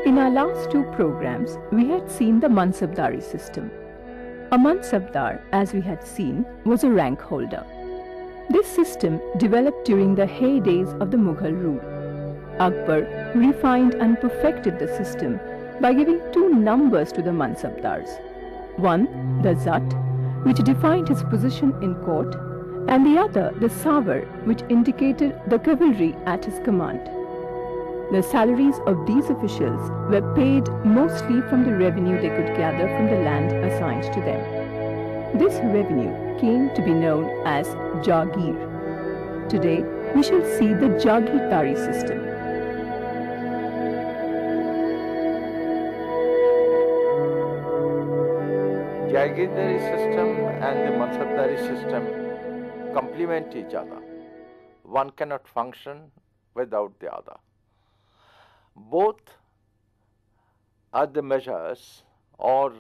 In our last two programs, we had seen the Mansabdari system. A Mansabdar, as we had seen, was a rank holder. This system developed during the heydays of the Mughal rule. Akbar refined and perfected the system by giving two numbers to the Mansabdars. One, the Zat, which defined his position in court, and the other, the Savar, which indicated the cavalry at his command. The salaries of these officials were paid mostly from the revenue they could gather from the land assigned to them. This revenue came to be known as Jagir. Today, we shall see the Jagirdari system. Jagirdari system and the Mansabdari system complement each other. One cannot function without the other. Both are the measures, or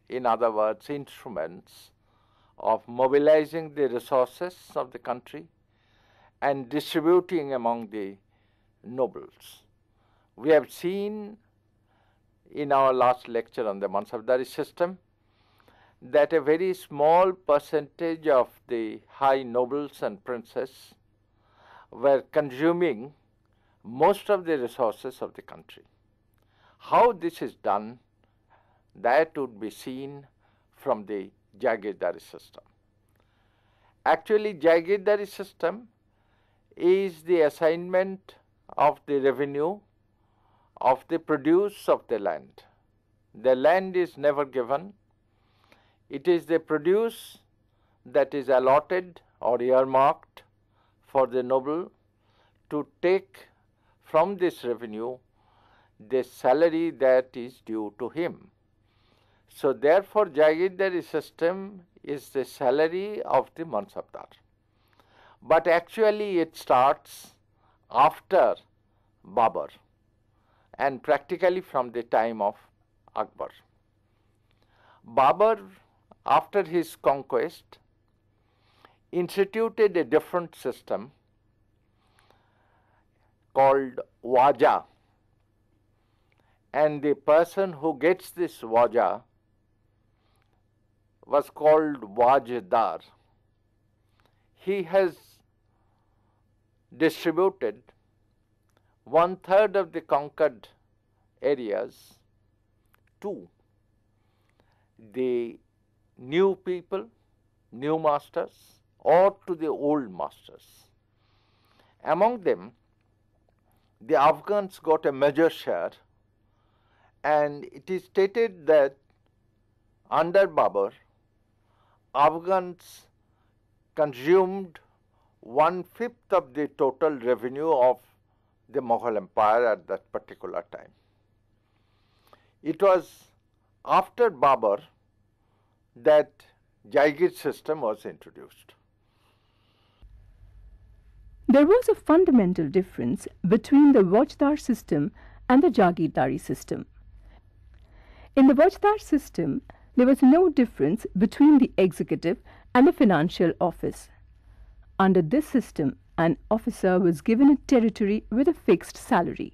in other words, instruments of mobilizing the resources of the country and distributing among the nobles. We have seen in our last lecture on the Mansabdari system that a very small percentage of the high nobles and princes were consuming most of the resources of the country. How this is done, that would be seen from the Jagirdari system. Actually, Jagirdari system is the assignment of the revenue of the produce of the land. The land is never given. It is the produce that is allotted or earmarked for the noble to take from this revenue the salary that is due to him. So therefore, Jagirdari system is the salary of the Mansabdar. But actually it starts after Babur and practically from the time of Akbar. Babur, after his conquest, instituted a different system called Waja, and the person who gets this Waja was called Jagirdar. He has distributed 1/3 of the conquered areas to the new people, new masters, or to the old masters. Among them, the Afghans got a major share, and it is stated that under Babur, Afghans consumed 1/5 of the total revenue of the Mughal Empire at that particular time. It was after Babur that Jagir system was introduced. There was a fundamental difference between the Wajdar system and the Jagirdari system. In the Wajdar system, there was no difference between the executive and the financial office. Under this system, an officer was given a territory with a fixed salary.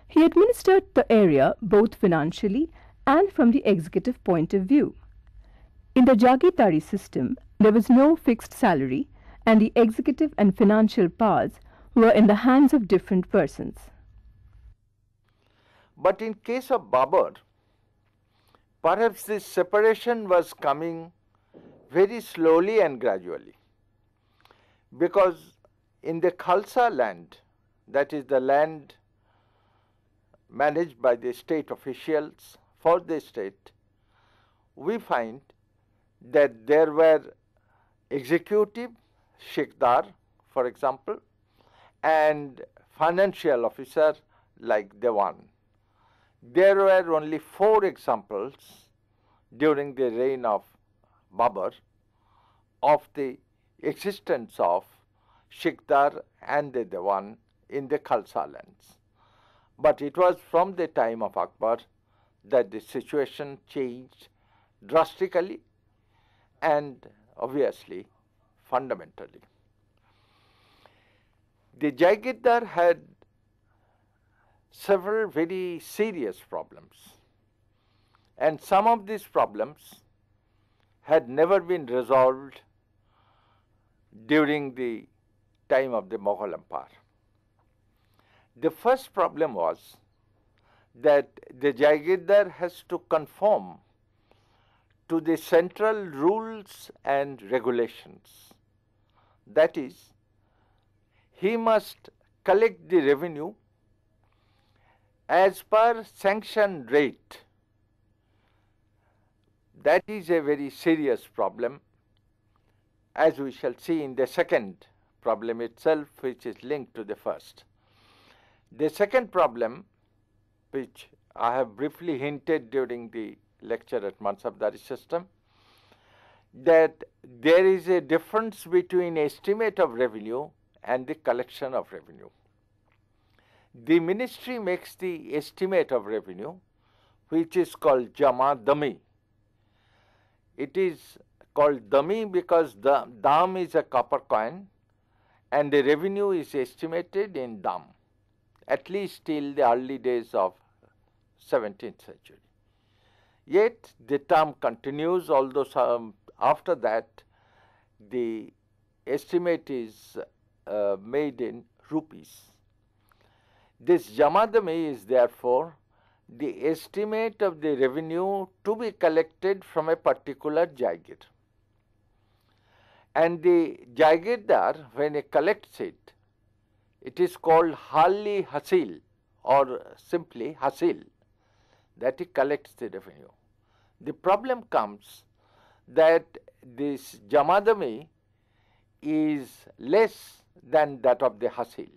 He administered the area both financially and from the executive point of view. In the Jagirdari system, there was no fixed salary, and the executive and financial powers were in the hands of different persons. But in case of Babur, perhaps this separation was coming very slowly and gradually, because in the Khalsa land, that is the land managed by the state officials for the state, we find that there were executive, Shikdar, for example, and financial officer like Dewan. There were only 4 examples during the reign of Babur of the existence of Shikdar and the Dewan in the Khalsa lands. But it was from the time of Akbar that the situation changed drastically and obviously fundamentally. The Jagirdar had several very serious problems, and some of these problems had never been resolved during the time of the Mughal Empire. The first problem was that the Jagirdar has to conform to the central rules and regulations. That is, he must collect the revenue as per sanctioned rate. That is a very serious problem, as we shall see in the second problem itself, which is linked to the first. The second problem, which I have briefly hinted during the lecture at Mansabdari system, that there is a difference between estimate of revenue and the collection of revenue. The ministry makes the estimate of revenue, which is called Jama Dami. It is called Dami because the dam is a copper coin and the revenue is estimated in dam, at least till the early days of 17th century. Yet the term continues, although after that the estimate is made in rupees. This Jamadami is therefore the estimate of the revenue to be collected from a particular Jagir. And the Jagirdar, when he collects it, it is called Hali Hasil or simply Hasil, that he collects the revenue. The problem comes that this Jamadami is less than that of the Hasil,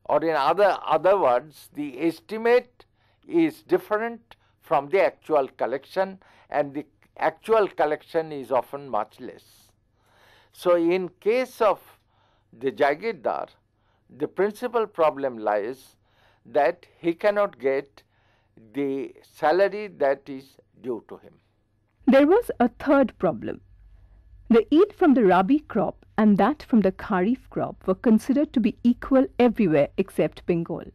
or in other words, the estimate is different from the actual collection, and the actual collection is often much less. So in case of the Jagirdar, the principal problem lies that he cannot get the salary that is due to him. There was a third problem. The yield from the rabi crop and that from the kharif crop were considered to be equal everywhere except Bengal.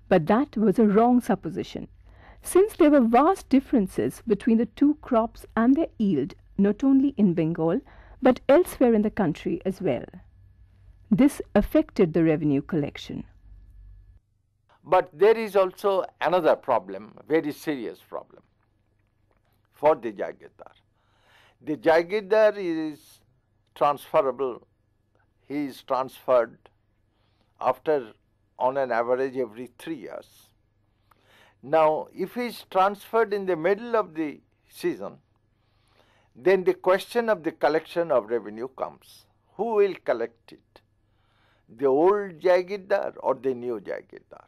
But that was a wrong supposition, since there were vast differences between the two crops and their yield not only in Bengal but elsewhere in the country as well. This affected the revenue collection. But there is also another problem, very serious problem for the Jagirdar. The Jagirdar is transferable. He is transferred after, on an average, every 3 years. Now, if he is transferred in the middle of the season, then the question of the collection of revenue comes. Who will collect it? The old Jagirdar or the new Jagirdar?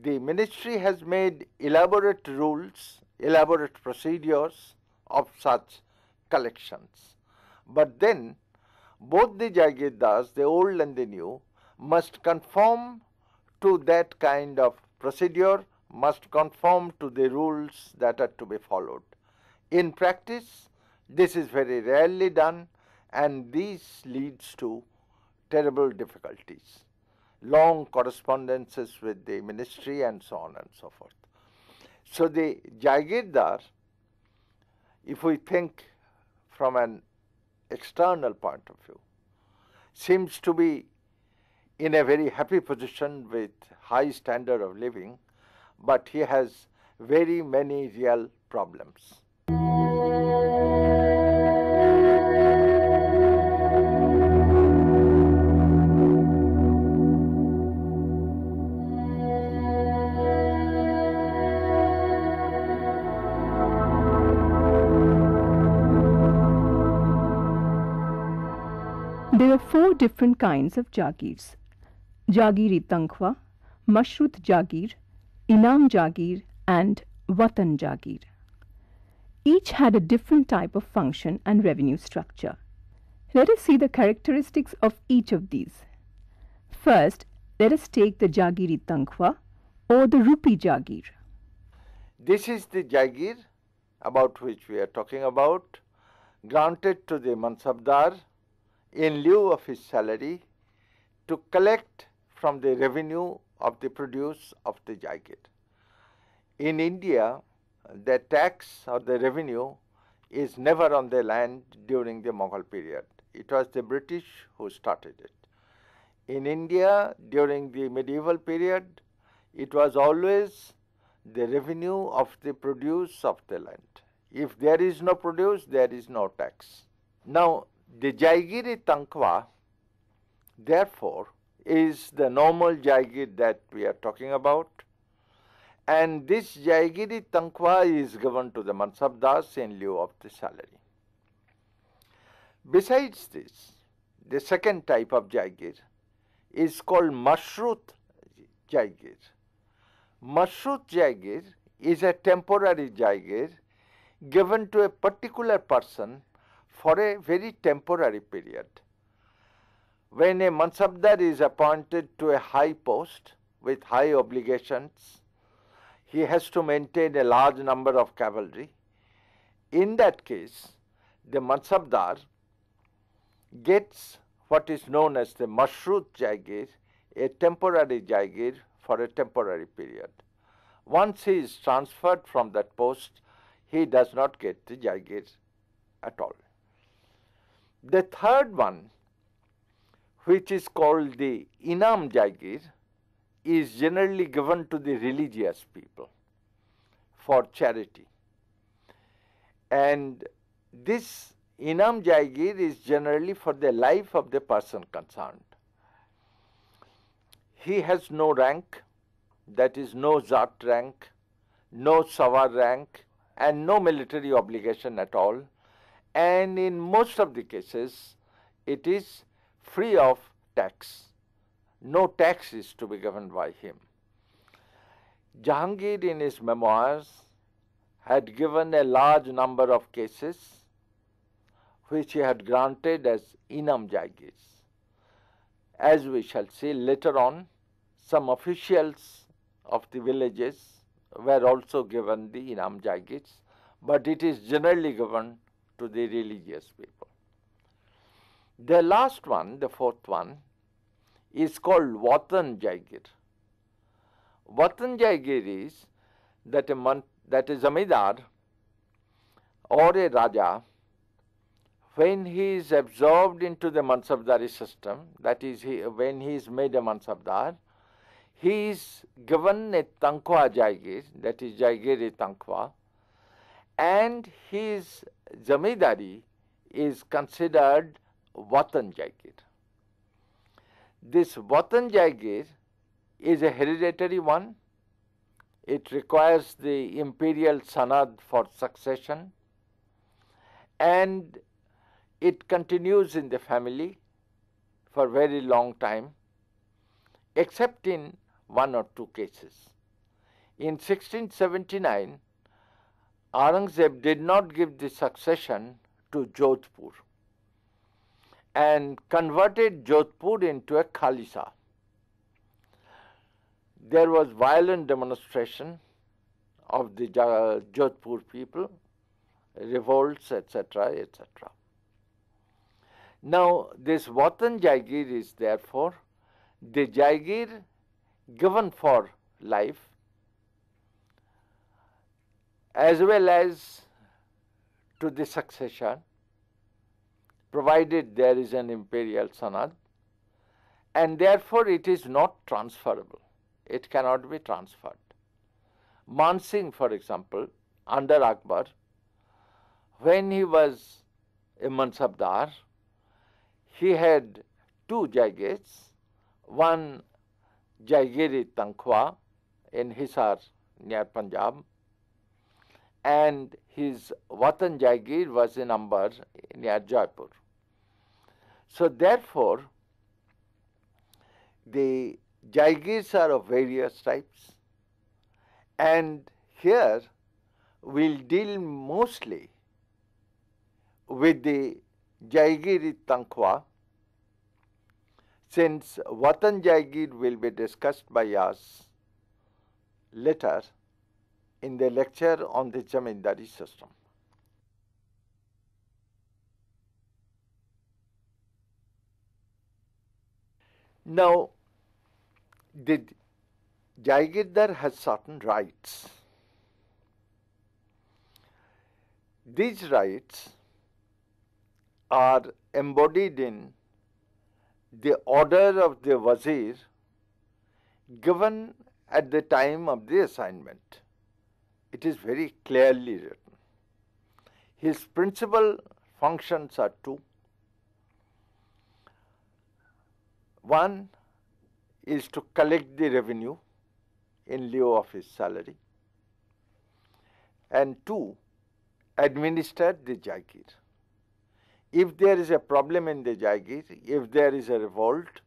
The ministry has made elaborate rules, elaborate procedures of such collections. But then both the Jagirdars, the old and the new, must conform to that kind of procedure, must conform to the rules that are to be followed. In practice, this is very rarely done, and this leads to terrible difficulties, long correspondences with the ministry and so on and so forth. So the Jagirdar, if we think from an external point of view, seems to be in a very happy position with high standard of living, but he has very many real problems. There are 4 different kinds of Jagirs: Jagiri Tankhwa, Mashrut Jagir, Inam Jagir and Watan Jagir. Each had a different type of function and revenue structure. Let us see the characteristics of each of these. First, let us take the Jagiri Tankhwa or the rupee Jagir. This is the Jagir about which we are talking about, granted to the Mansabdar in lieu of his salary to collect from the revenue of the produce of the Jagir. In India, the tax or the revenue is never on the land during the Mughal period. It was the British who started it. In India, during the medieval period, it was always the revenue of the produce of the land. If there is no produce, there is no tax. Now, the Jagiri Tankwa, therefore, is the normal Jagir that we are talking about. And this Jagiri Tankwa is given to the Mansabdars in lieu of the salary. Besides this, the second type of Jagir is called Mashrut Jagir. Mashrut Jagir is a temporary Jagir given to a particular person for a very temporary period. When a Mansabdar is appointed to a high post with high obligations, he has to maintain a large number of cavalry. In that case, the Mansabdar gets what is known as the Mashrut Jagir, a temporary Jagir for a temporary period. Once he is transferred from that post, he does not get the Jagir at all. The third one, which is called the Inam Jagir, is generally given to the religious people for charity. And this Inam Jagir is generally for the life of the person concerned. He has no rank, that is no Zat rank, no Sawar rank, and no military obligation at all. And in most of the cases, it is free of tax. No tax is to be given by him. Jahangir in his memoirs had given a large number of cases which he had granted as Inam Jagirs. As we shall see later on, some officials of the villages were also given the Inam Jagirs, but it is generally given to the religious people. The last one, the fourth one, is called Watan Jagir. Watan Jagir is that a Zamidar or a Raja, when he is absorbed into the Mansabdari system, that is, when he is made a Mansabdar, he is given a Tankwa Jagir, that is Jagiri Tankwa, and his Zamidari is considered Watan Jagir. This Watan Jagir is a hereditary one. It requires the Imperial Sanad for succession, and it continues in the family for very long time, except in one or two cases. In 1679, Aurangzeb did not give the succession to Jodhpur and converted Jodhpur into a Khalisa. There was violent demonstration of the Jodhpur people, revolts, etc., etc. Now, this Watan Jagir is therefore the Jagir given for life as well as to the succession, provided there is an imperial sanad, and therefore it is not transferable. It cannot be transferred. Mansingh, for example, under Akbar, when he was a Mansabdar, he had two Jagirs, one Jagiri Tankwa in Hisar near Punjab, and his Watan Jagir was in Ambar near Jaipur. So therefore, the Jagirs are of various types, and here we'll deal mostly with the Jagiri Tankwa, since Watan Jagir will be discussed by us later in the lecture on the Jamindari system. Now, the Jagirdar has certain rights. These rights are embodied in the order of the Wazir given at the time of the assignment. It is very clearly written. His principal functions are two. One is to collect the revenue in lieu of his salary, and two, administer the Jagir. If there is a problem in the Jagir, if there is a revolt,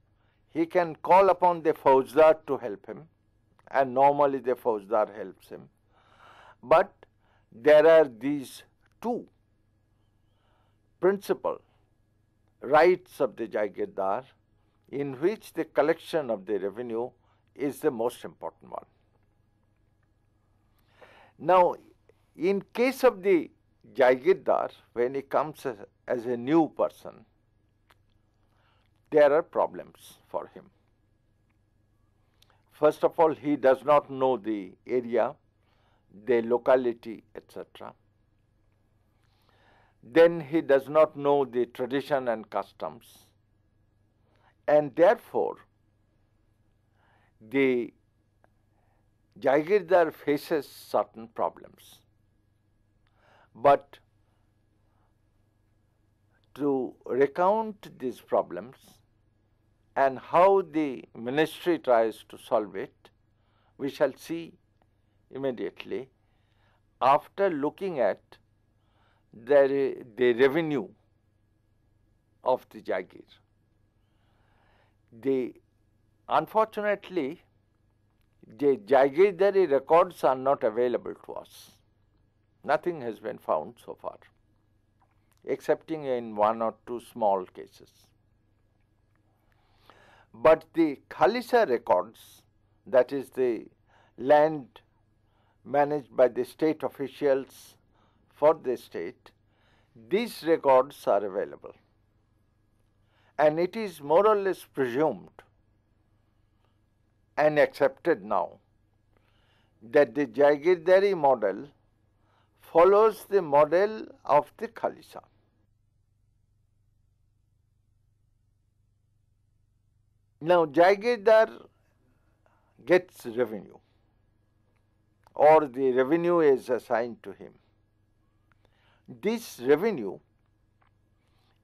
he can call upon the Faujdar to help him, and normally the Faujdar helps him. But there are these two principal rights of the Jagirdar, in which the collection of the revenue is the most important one. Now, in case of the Jagirdar, when he comes as a new person, there are problems for him. First of all, he does not know the area, the locality, etc. Then he does not know the tradition and customs, and therefore the Jagirdar faces certain problems. But to recount these problems and how the ministry tries to solve it, we shall see immediately after looking at the revenue of the Jagir. Unfortunately, the Jagirdari records are not available to us. Nothing has been found so far, excepting in one or two small cases. But the Khalisa records, that is the land managed by the state officials for the state, these records are available. And it is more or less presumed and accepted now that the Jagirdari model follows the model of the Khalisa. Now, Jagirdar gets revenue, or the revenue is assigned to him. This revenue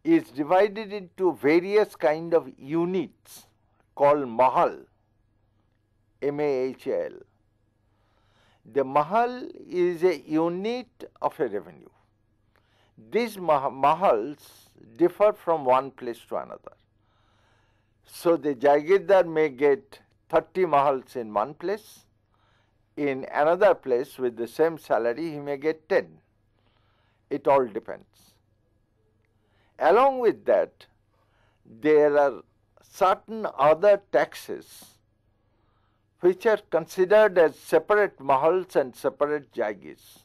is divided into various kind of units called mahal, M-A-H-A-L. The mahal is a unit of a revenue. These mahals differ from one place to another. So the Jagirdar may get 30 mahals in one place. In another place with the same salary, he may get 10. It all depends. Along with that, there are certain other taxes which are considered as separate mahals and separate jagirs.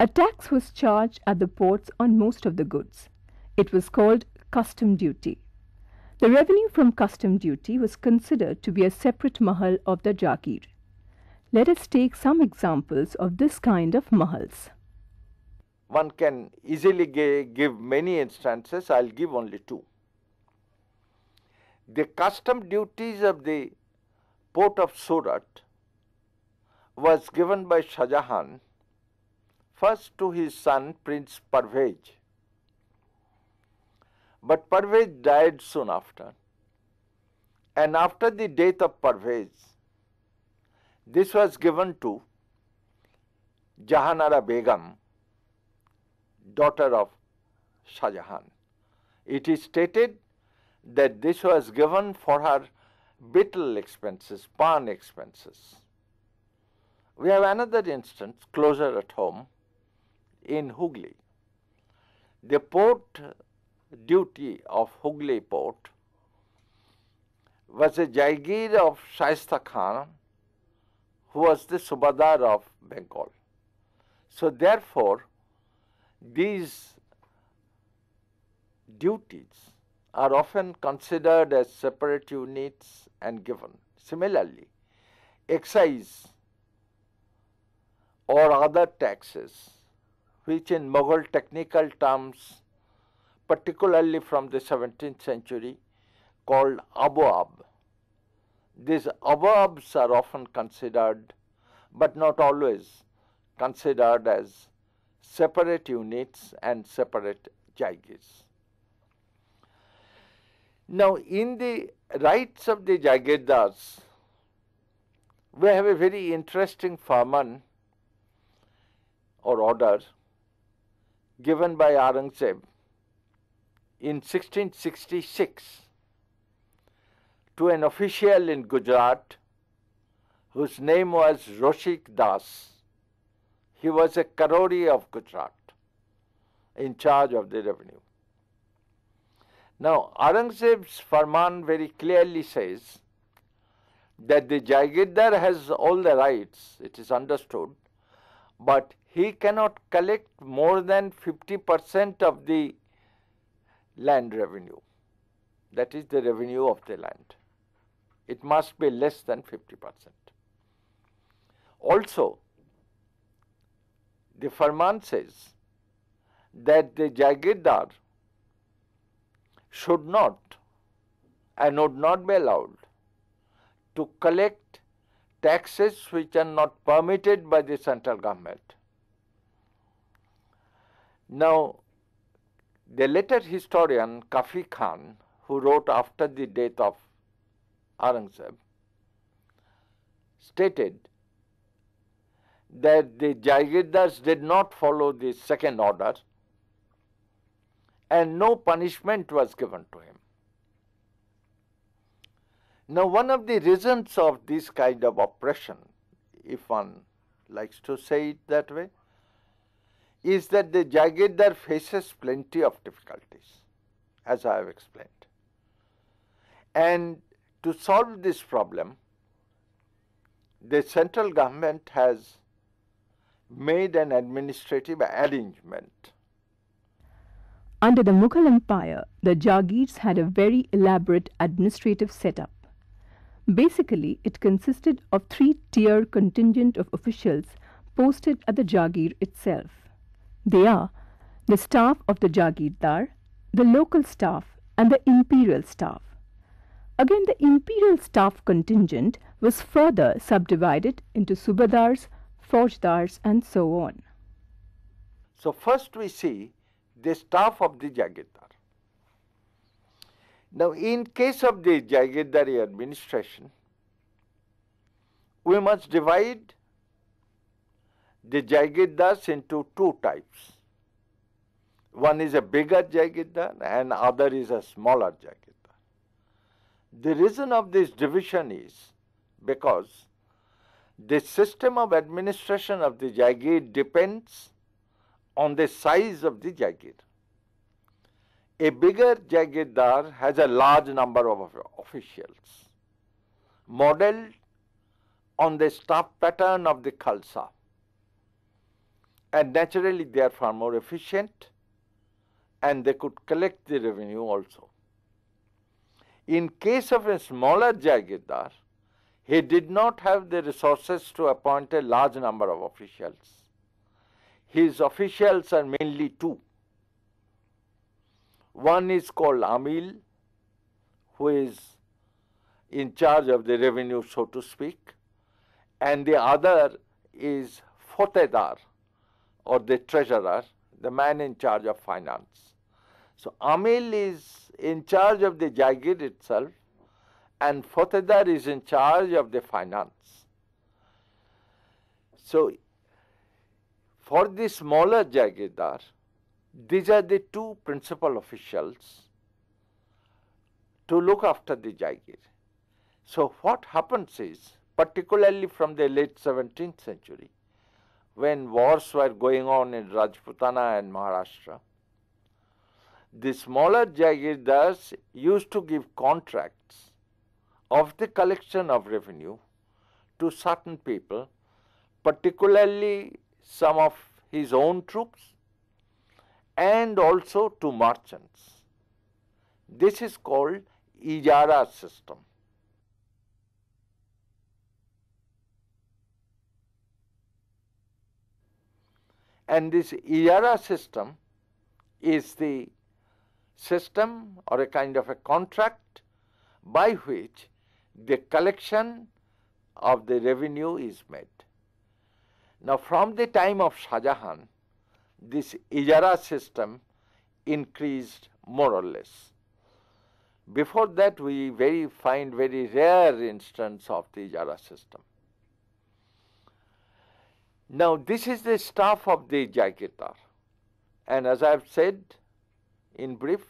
A tax was charged at the ports on most of the goods. It was called custom duty. The revenue from custom duty was considered to be a separate mahal of the Jagir. Let us take some examples of this kind of mahals. One can easily give many instances. I will give only two. The custom duties of the port of Surat was given by Shah Jahan first to his son Prince Parvez. But Parvez died soon after, and after the death of Parvez, this was given to Jahanara Begum, daughter of Shah Jahan. It is stated that this was given for her betel expenses, pan expenses. We have another instance closer at home in Hooghly. The port duty of Hooghly port was a Jagir of Shaista Khan, who was the Subadar of Bengal. So therefore, these duties are often considered as separate units and given. Similarly, excise or other taxes, which in Mughal technical terms, particularly from the 17th century, called abwab. These abwabs are often considered, but not always considered, as separate units and separate Jagirs. Now, in the rights of the Jagirdars, we have a very interesting farman or order given by Aurangzeb in 1666 to an official in Gujarat whose name was Roshik Das. He was a Karori of Gujarat in charge of the revenue. Now, Aurangzeb's farman very clearly says that the Jagirdar has all the rights, it is understood, but he cannot collect more than 50% of the land revenue. That is the revenue of the land. It must be less than 50%. Also, the farman says that the Jagirdar should not and would not be allowed to collect taxes which are not permitted by the central government. Now, the later historian Kafi Khan, who wrote after the death of Aurangzeb, stated that the Jagirdars did not follow the second order and no punishment was given to him. Now, one of the reasons of this kind of oppression, if one likes to say it that way, is that the Jagirdar faces plenty of difficulties, as I have explained. And to solve this problem, the central government has made an administrative arrangement. Under the Mughal Empire, the Jagirs had a very elaborate administrative setup. Basically, it consisted of three-tier contingent of officials posted at the Jagir itself. They are the staff of the Jagirdar, the local staff, and the Imperial staff. Again, the Imperial staff contingent was further subdivided into Subadars, Faujdars, and so on. So, first we see the staff of the Jagirdar. Now, in case of the Jagirdari administration, we must divide the Jagirdars into two types. One is a bigger Jagirdar and other is a smaller Jagirdar. The reason of this division is because the system of administration of the Jagir depends on the size of the Jagir. A bigger Jagirdar has a large number of officials, modeled on the staff pattern of the Khalsa, and naturally they are far more efficient and they could collect the revenue also. In case of a smaller Jagirdar, he did not have the resources to appoint a large number of officials. His officials are mainly two. One is called Amil, who is in charge of the revenue, so to speak, and the other is Fotedar, or the treasurer, the man in charge of finance. So, Amil is in charge of the Jagir itself and Fotedar is in charge of the finance. So, for the smaller Jagirdar, these are the two principal officials to look after the Jagir. So, what happens is, particularly from the late 17th century, when wars were going on in Rajputana and Maharashtra, the smaller Jagirdars used to give contracts of the collection of revenue to certain people, particularly some of his own troops and also to merchants. This is called Ijara system. And this ijara system is the system or a kind of a contract by which the collection of the revenue is made. Now, from the time of Shah Jahan, this ijara system increased more or less. Before that, we find very rare instance of the ijara system. Now, this is the staff of the Jagirdar, and as I have said in brief,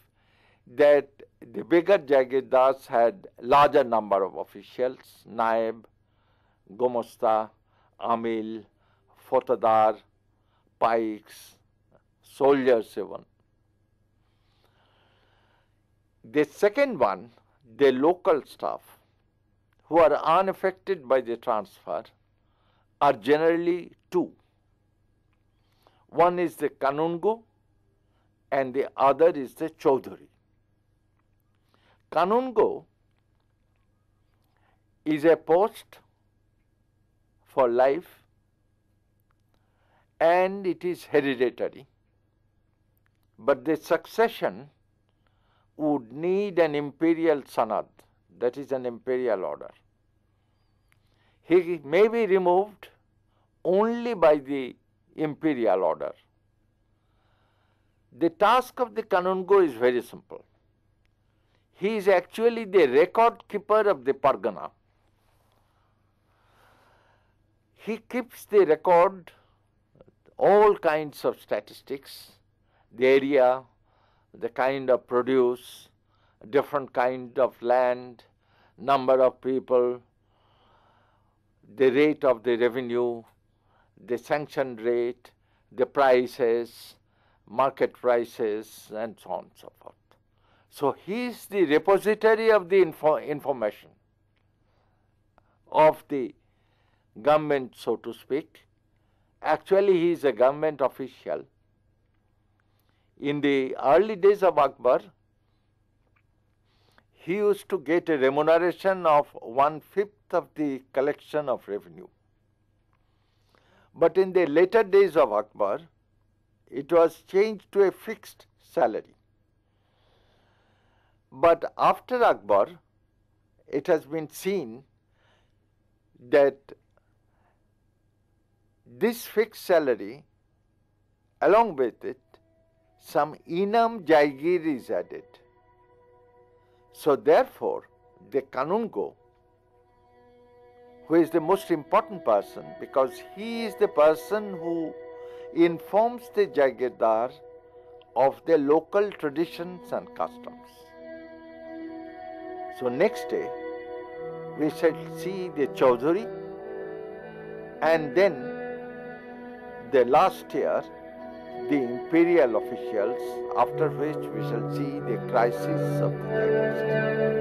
that the bigger Jagirdars had larger number of officials, Naib, Gomasta, Amil, Fotadar, Pikes, soldiers even. The second one, the local staff, who are unaffected by the transfer, are generally two. One is the Kanungo and the other is the Chaudhuri. Kanungo is a post for life and it is hereditary, but the succession would need an imperial sanad, that is an imperial order. He may be removed only by the imperial order. The task of the Kanungo is very simple. He is actually the record keeper of the Pargana. He keeps the record, all kinds of statistics, the area, the kind of produce, different kind of land, number of people, the rate of the revenue, the sanctioned rate, the prices, market prices, and so on and so forth. So he is the repository of the information of the government, so to speak. Actually, he is a government official. In the early days of Akbar, he used to get a remuneration of 1/5 of the collection of revenue. But in the later days of Akbar, it was changed to a fixed salary. But after Akbar, it has been seen that this fixed salary, along with it, some Inam Jagir is added. So therefore, the Kanungo, who is the most important person, because he is the person who informs the Jagirdar of the local traditions and customs. So next day, we shall see the Chaudhuri, and then the last year, the imperial officials, after which we shall see the crisis of the Jagir system.